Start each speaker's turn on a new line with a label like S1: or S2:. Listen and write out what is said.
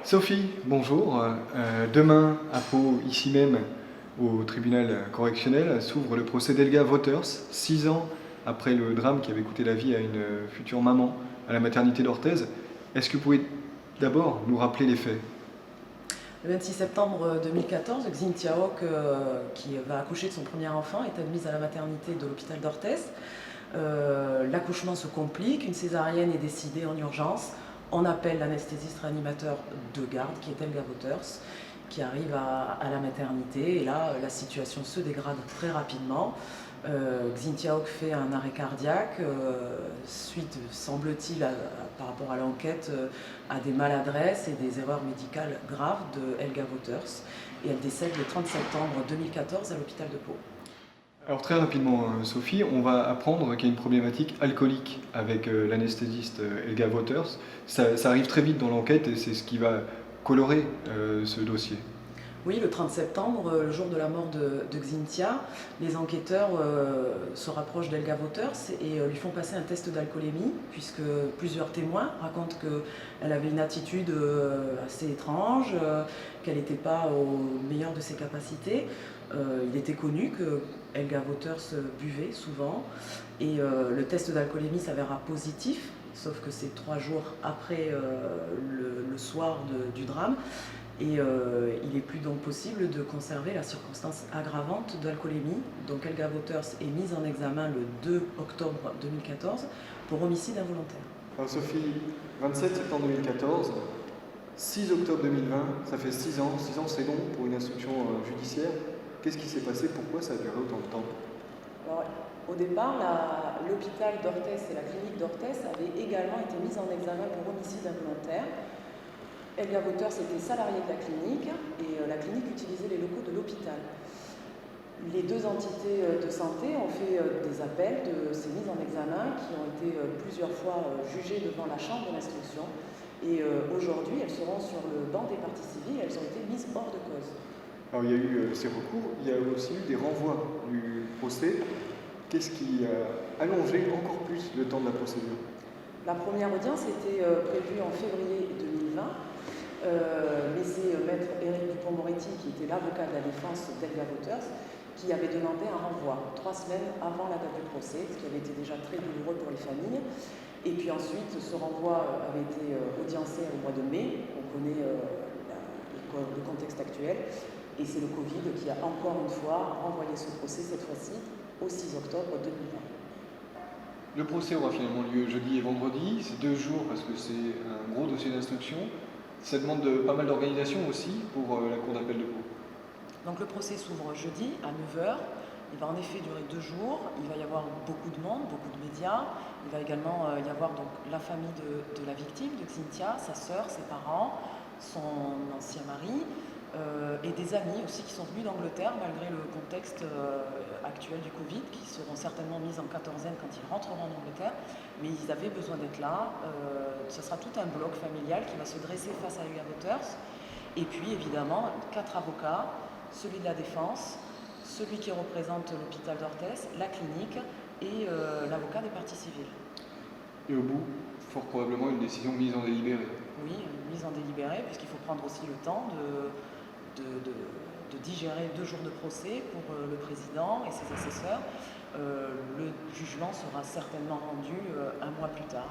S1: Sophie, bonjour. Demain, à Pau, ici même, au tribunal correctionnel, s'ouvre le procès d'Helga Wouters, 6 ans après le drame qui avait coûté la vie à une future maman à la maternité d'Orthez. Est-ce que vous pouvez d'abord nous rappeler les faits?
S2: Le 26 septembre 2014, Xynthia Hock, qui va accoucher de son premier enfant, est admise à la maternité de l'hôpital d'Orthez. L'accouchement se complique, une césarienne est décidée en urgence. On appelle l'anesthésiste réanimateur de garde, qui est Helga Wouters, qui arrive à la maternité. Et là, la situation se dégrade très rapidement. Xynthia Hock fait un arrêt cardiaque, suite, semble-t-il, par rapport à l'enquête, à des maladresses et des erreurs médicales graves de Helga Wouters. Et elle décède le 30 septembre 2014 à l'hôpital de Pau.
S1: Alors très rapidement, Sophie, on va apprendre qu'il y a une problématique alcoolique avec l'anesthésiste Helga Wouters. Ça arrive très vite dans l'enquête et c'est ce qui va colorer ce dossier.
S2: Oui, le 30 septembre, le jour de la mort de Xynthia, les enquêteurs se rapprochent d'Helga Wouters et lui font passer un test d'alcoolémie, puisque plusieurs témoins racontent qu'elle avait une attitude assez étrange, qu'elle n'était pas au meilleur de ses capacités. Il était connu que Helga Wouters buvait souvent et le test d'alcoolémie s'avéra positif, sauf que c'est 3 jours après le soir du drame. Et il n'est plus donc possible de conserver la circonstance aggravante de l'alcoolémie. Donc Helga Wouters est mise en examen le 2 octobre 2014 pour homicide involontaire.
S1: Alors Sophie, 27 septembre 2014, 6 octobre 2020, ça fait 6 ans. 6 ans, c'est long pour une instruction judiciaire. Qu'est-ce qui s'est passé? Pourquoi ça a duré autant de temps?
S2: Alors, au départ, l'hôpital d'Orthez et la clinique d'Orthez avaient également été mises en examen pour homicide involontaire. Helga Wouters était salariée de la clinique et la clinique utilisait les locaux de l'hôpital. Les deux entités de santé ont fait des appels de ces mises en examen qui ont été plusieurs fois jugées devant la chambre d'instruction. Et aujourd'hui, elles seront sur le banc des parties civiles, elles ont été mises hors de cause.
S1: Alors il y a eu ces recours, il y a aussi eu des renvois du procès. Qu'est-ce qui a allongé encore plus le temps de la procédure?
S2: La première audience était prévue en février 2020. Mais c'est maître Éric Dupond-Moretti, qui était l'avocat de la défense d'Helga Wouters, qui avait demandé un renvoi 3 semaines avant la date du procès, ce qui avait été déjà très douloureux pour les familles. Et puis ensuite, ce renvoi avait été audiencé au mois de mai. On connaît le contexte actuel. Et c'est le Covid qui a encore une fois renvoyé ce procès, cette fois-ci, au 6 octobre 2020.
S1: Le procès aura finalement lieu jeudi et vendredi. C'est 2 jours parce que c'est un gros dossier d'instruction. Ça demande pas mal d'organisation aussi pour la cour d'appel de Pau.
S2: Donc le procès s'ouvre jeudi à 9 h. Il va en effet durer 2 jours. Il va y avoir beaucoup de monde, beaucoup de médias. Il va également y avoir donc la famille de la victime, de Xynthia, sa sœur, ses parents, son ancien mari, et des amis aussi qui sont venus d'Angleterre malgré le contexte actuel du Covid, qui seront certainement mis en quatorzaine quand ils rentreront en Angleterre, mais ils avaient besoin d'être là. Ce sera tout un bloc familial qui va se dresser face à Helga Wouters, et puis évidemment 4 avocats, celui de la défense, celui qui représente l'hôpital d'Orthez, la clinique et l'avocat des parties civiles.
S1: Et au bout, fort probablement une décision mise en délibéré.
S2: Oui, une mise en délibéré, puisqu'il faut prendre aussi le temps de digérer 2 jours de procès pour le président et ses assesseurs. Le jugement sera certainement rendu un mois plus tard.